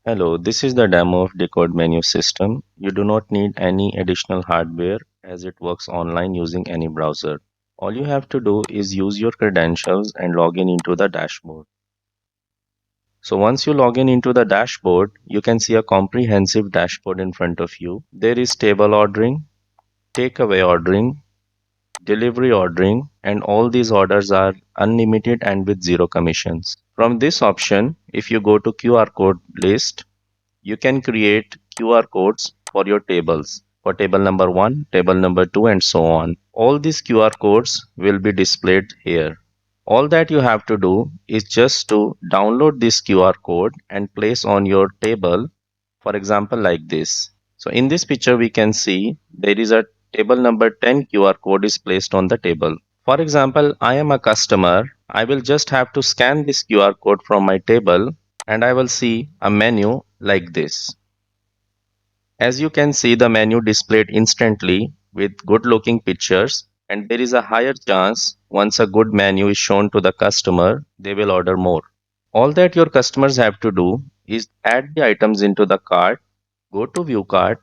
Hello, this is the demo of Decode Menu System. You do not need any additional hardware as it works online using any browser. All you have to do is use your credentials and log in into the dashboard. So once you log in into the dashboard, you can see a comprehensive dashboard in front of you. There is table ordering, takeaway ordering, delivery ordering, and all these orders are unlimited and with zero commissions. From this option, if you go to QR code list, you can create QR codes for your tables, for table number 1, table number 2, and so on. All these QR codes will be displayed here. All that you have to do is just to download this QR code and place on your table, for example, like this. So in this picture, we can see there is a table number 10 QR code is placed on the table. For example, I am a customer. I will just have to scan this QR code from my table and I will see a menu like this. As you can see, the menu displayed instantly with good looking pictures, and there is a higher chance once a good menu is shown to the customer, they will order more. All that your customers have to do is add the items into the cart, go to view cart,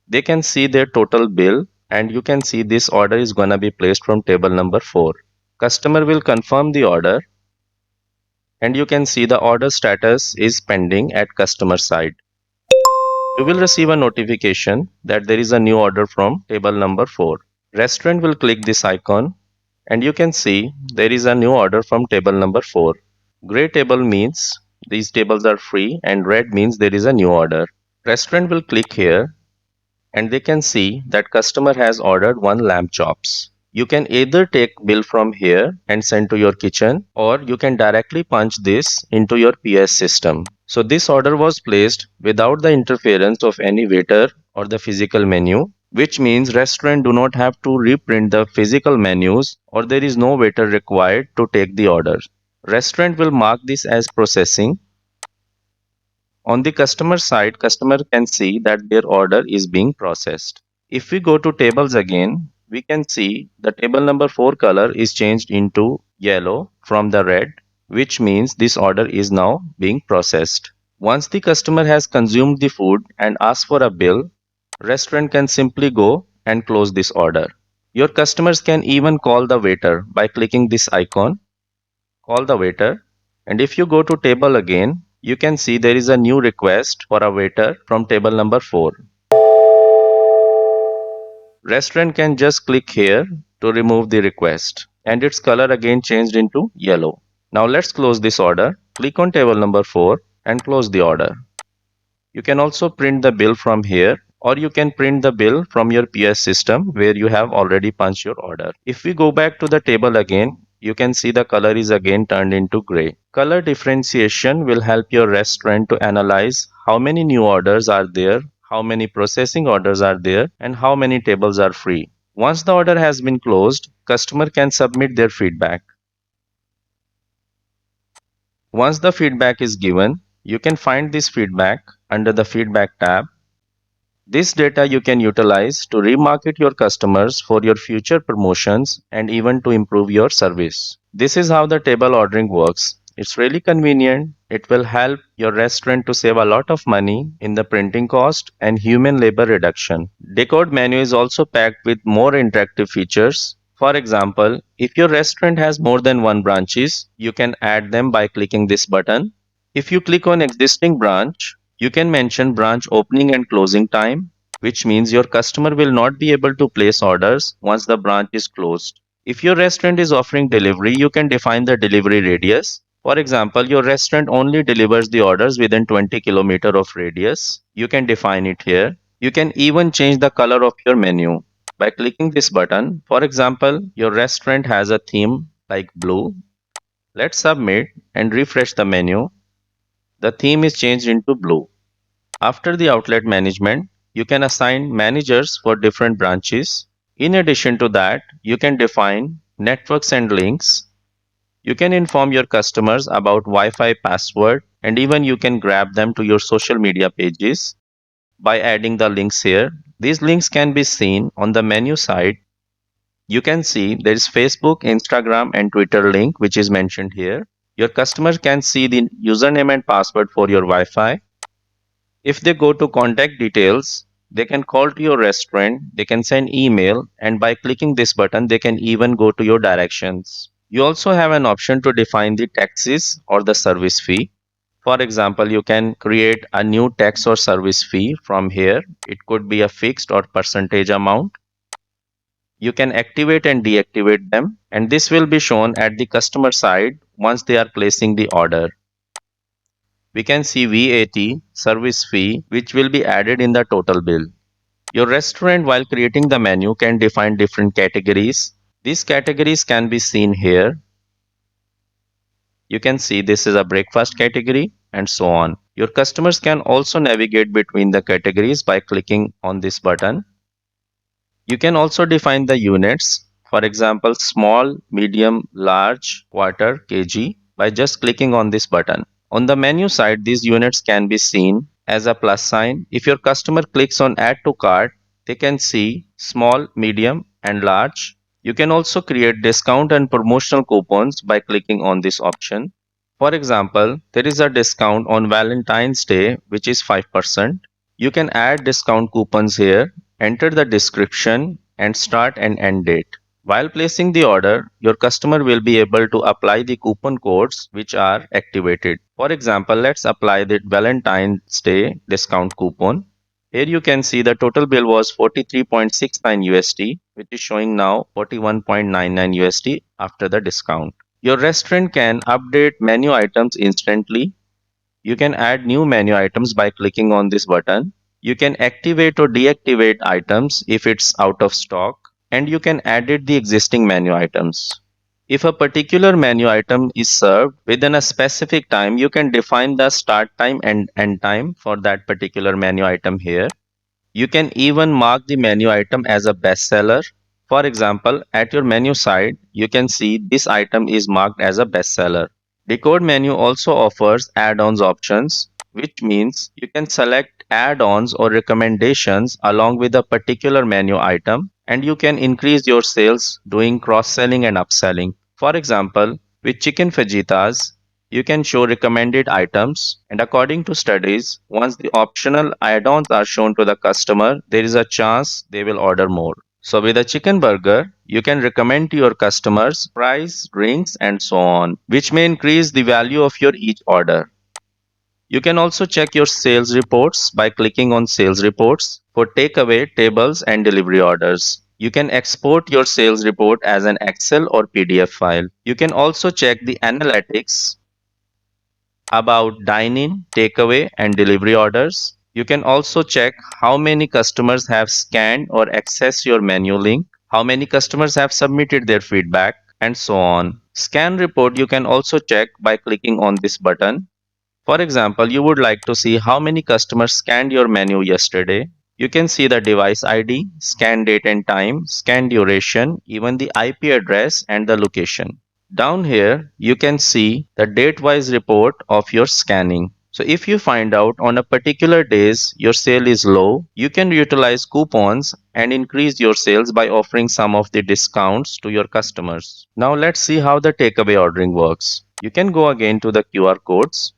they can see their total bill, and you can see this order is gonna be placed from table number 4. Customer will confirm the order, and you can see the order status is pending at customer side. You will receive a notification that there is a new order from table number 4. Restaurant will click this icon and you can see there is a new order from table number 4. Gray table means these tables are free and red means there is a new order. Restaurant will click here and they can see that customer has ordered 1 lamb chops. You can either take bill from here and send to your kitchen, or you can directly punch this into your PS system. So this order was placed without the interference of any waiter or the physical menu, which means restaurant do not have to reprint the physical menus or there is no waiter required to take the order. Restaurant will mark this as processing. On the customer side, customer can see that their order is being processed. If we go to tables again, we can see the table number 4 color is changed into yellow from the red, which means this order is now being processed. Once the customer has consumed the food and asked for a bill, restaurant can simply go and close this order. Your customers can even call the waiter by clicking this icon, call the waiter, and if you go to table again, you can see there is a new request for a waiter from table number 4. Restaurant can just click here to remove the request and its color again changed into yellow. Now let's close this order. Click on table number 4 and close the order. You can also print the bill from here, or you can print the bill from your PS system where you have already punched your order. If we go back to the table again, you can see the color is again turned into gray. Color differentiation will help your restaurant to analyze how many new orders are there, how many processing orders are there, and how many tables are free. Once the order has been closed, customer can submit their feedback. Once the feedback is given, you can find this feedback under the feedback tab. This data you can utilize to remarket your customers for your future promotions and even to improve your service. This is how the table ordering works. It's really convenient. It will help your restaurant to save a lot of money in the printing cost and human labor reduction. Decode menu is also packed with more interactive features. For example, if your restaurant has more than one branches, you can add them by clicking this button. If you click on existing branch, you can mention branch opening and closing time, which means your customer will not be able to place orders once the branch is closed. If your restaurant is offering delivery, you can define the delivery radius. For example, your restaurant only delivers the orders within 20 km of radius. You can define it here. You can even change the color of your menu by clicking this button. For example, your restaurant has a theme like blue. Let's submit and refresh the menu. The theme is changed into blue. After the outlet management, you can assign managers for different branches. In addition to that, you can define networks and links. You can inform your customers about Wi-Fi password, and even you can grab them to your social media pages by adding the links here. These links can be seen on the menu side. You can see there is Facebook, Instagram, and Twitter link, which is mentioned here. Your customer can see the username and password for your Wi-Fi. If they go to contact details, they can call to your restaurant, they can send email, and by clicking this button, they can even go to your directions. You also have an option to define the taxes or the service fee. For example, you can create a new tax or service fee from here. It could be a fixed or percentage amount. You can activate and deactivate them, and this will be shown at the customer side once they are placing the order. We can see VAT, service fee, which will be added in the total bill. Your restaurant, while creating the menu, can define different categories. These categories can be seen here. You can see this is a breakfast category and so on. Your customers can also navigate between the categories by clicking on this button. You can also define the units, for example, small, medium, large, quarter, kg, by just clicking on this button. On the menu side, these units can be seen as a plus sign. If your customer clicks on add to cart, they can see small, medium, and large. You can also create discount and promotional coupons by clicking on this option. For example, there is a discount on Valentine's Day, which is 5%. You can add discount coupons here, enter the description, and start and end date. While placing the order, your customer will be able to apply the coupon codes which are activated. For example, let's apply the Valentine's Day discount coupon. Here you can see the total bill was 43.69 USD, which is showing now 41.99 USD after the discount. Your restaurant can update menu items instantly. You can add new menu items by clicking on this button. You can activate or deactivate items if it's out of stock, and you can edit the existing menu items. If a particular menu item is served within a specific time, you can define the start time and end time for that particular menu item here. You can even mark the menu item as a bestseller. For example, at your menu side, you can see this item is marked as a bestseller. Decode menu also offers add-ons options, which means you can select add-ons or recommendations along with a particular menu item, and you can increase your sales doing cross-selling and upselling. For example, with chicken fajitas, you can show recommended items, and according to studies, once the optional add-ons are shown to the customer, there is a chance they will order more. So with a chicken burger, you can recommend to your customers price, drinks, and so on, which may increase the value of your each order. You can also check your sales reports by clicking on sales reports for takeaway, tables, and delivery orders. You can export your sales report as an Excel or PDF file. You can also check the analytics about dine-in, takeaway, and delivery orders. You can also check how many customers have scanned or accessed your menu link, how many customers have submitted their feedback, and so on. Scan report you can also check by clicking on this button. For example, you would like to see how many customers scanned your menu yesterday. You can see the device ID, scan date and time, scan duration, even the IP address and the location. Down here, you can see the date-wise report of your scanning. So if you find out on a particular days your sale is low, you can utilize coupons and increase your sales by offering some of the discounts to your customers. Now let's see how the takeaway ordering works. You can go again to the QR codes.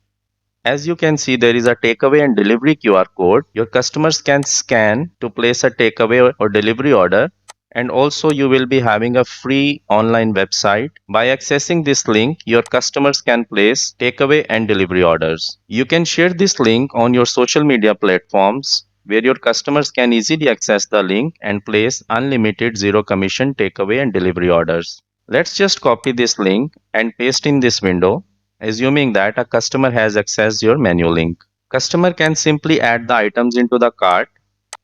As you can see, there is a takeaway and delivery QR code. Your customers can scan to place a takeaway or delivery order. And also you will be having a free online website. By accessing this link, your customers can place takeaway and delivery orders. You can share this link on your social media platforms where your customers can easily access the link and place unlimited zero commission takeaway and delivery orders. Let's just copy this link and paste in this window, assuming that a customer has accessed your menu link. Customer can simply add the items into the cart,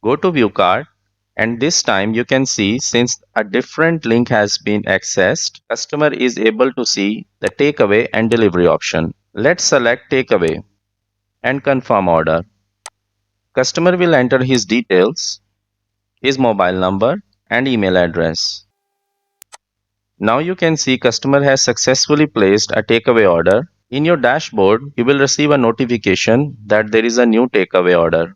go to view cart, and this time you can see since a different link has been accessed, customer is able to see the takeaway and delivery option. Let's select takeaway and confirm order. Customer will enter his details, his mobile number and email address. Now you can see customer has successfully placed a takeaway order. In your dashboard, you will receive a notification that there is a new takeaway order.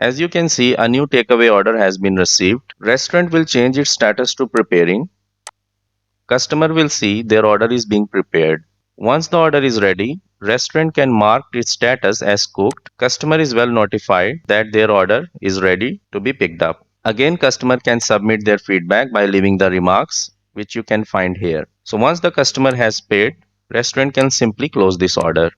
As you can see, a new takeaway order has been received. Restaurant will change its status to preparing. Customer will see their order is being prepared. Once the order is ready, Restaurant can mark its status as cooked. Customer is well notified that their order is ready to be picked up. Again, customer can submit their feedback by leaving the remarks, which you can find here. So once the customer has paid, restaurant can simply close this order.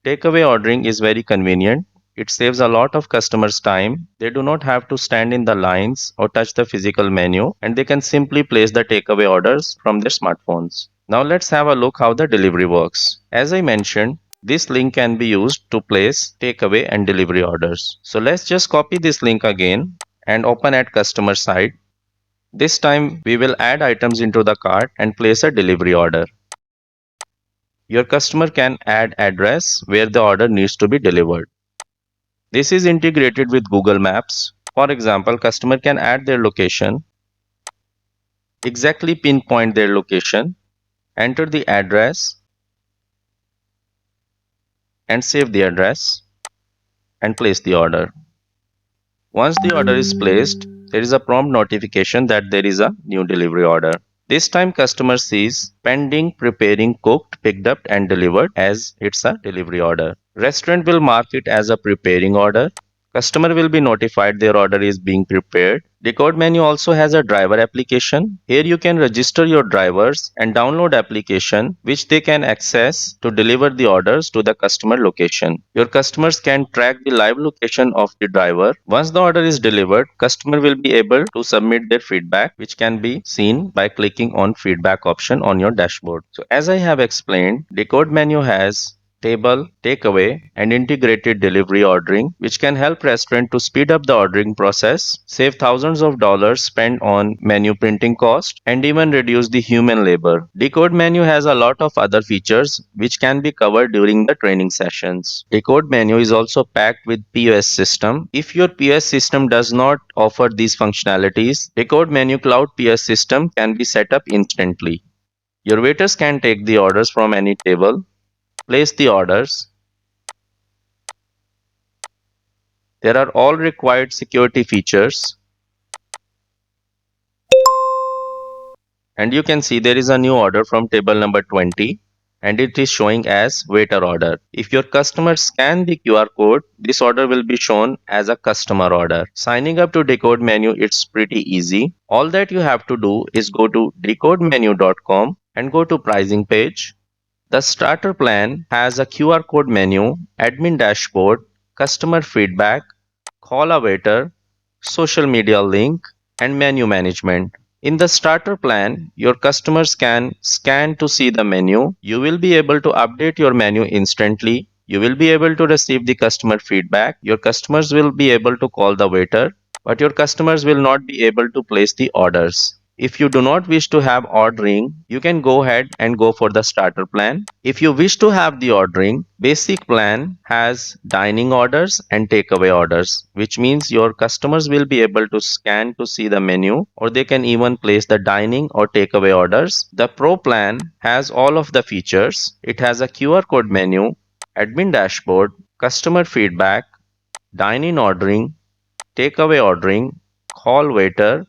Takeaway ordering is very convenient. It saves a lot of customers' time. They do not have to stand in the lines or touch the physical menu, and they can simply place the takeaway orders from their smartphones. Now let's have a look how the delivery works. As I mentioned, this link can be used to place takeaway and delivery orders. So let's just copy this link again and open at customer side. This time we will add items into the cart and place a delivery order. Your customer can add address where the order needs to be delivered. This is integrated with Google Maps. For example, customer can add their location, exactly pinpoint their location, enter the address and save the address and place the order. Once the order is placed, there is a prompt notification that there is a new delivery order. This time customer sees pending, preparing, cooked, picked up and delivered as it's a delivery order. Restaurant will mark it as a preparing order. Customer will be notified their order is being prepared. Decode menu also has a driver application. Here you can register your drivers and download application which they can access to deliver the orders to the customer location. Your customers can track the live location of the driver. Once the order is delivered, customer will be able to submit their feedback which can be seen by clicking on feedback option on your dashboard. So as I have explained, Decode menu has table, takeaway, and integrated delivery ordering, which can help restaurant to speed up the ordering process, save thousands of dollars spent on menu printing cost, and even reduce the human labor. Decode menu has a lot of other features which can be covered during the training sessions. Decode menu is also packed with POS system. If your POS system does not offer these functionalities, Decode menu cloud POS system can be set up instantly. Your waiters can take the orders from any table, place the orders. There are all required security features. And you can see there is a new order from table number 20 and it is showing as waiter order. If your customer scan the QR code, this order will be shown as a customer order. Signing up to Decode menu, it's pretty easy. All that you have to do is go to decodemenu.com and go to pricing page. The starter plan has a QR code menu, admin dashboard, customer feedback, call a waiter, social media link, and menu management. In the starter plan, your customers can scan to see the menu. You will be able to update your menu instantly. You will be able to receive the customer feedback. Your customers will be able to call the waiter, but your customers will not be able to place the orders. If you do not wish to have ordering, you can go ahead and go for the starter plan. If you wish to have the ordering, basic plan has dining orders and takeaway orders, which means your customers will be able to scan to see the menu or they can even place the dining or takeaway orders. The pro plan has all of the features. It has a QR code menu, admin dashboard, customer feedback, dine-in ordering, takeaway ordering, call waiter,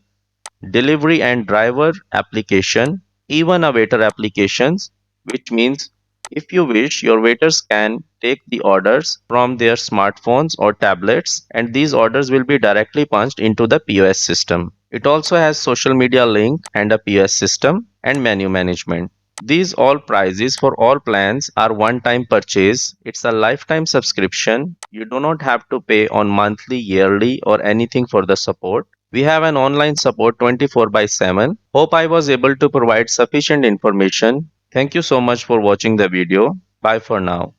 delivery and driver application, even a waiter applications, which means if you wish, your waiters can take the orders from their smartphones or tablets and these orders will be directly punched into the POS system. It also has social media link and a POS system and menu management. These all prices for all plans are one-time purchase. It's a lifetime subscription. You do not have to pay on monthly, yearly or anything for the support. We have an online support 24 by 7. Hope I was able to provide sufficient information. Thank you so much for watching the video. Bye for now.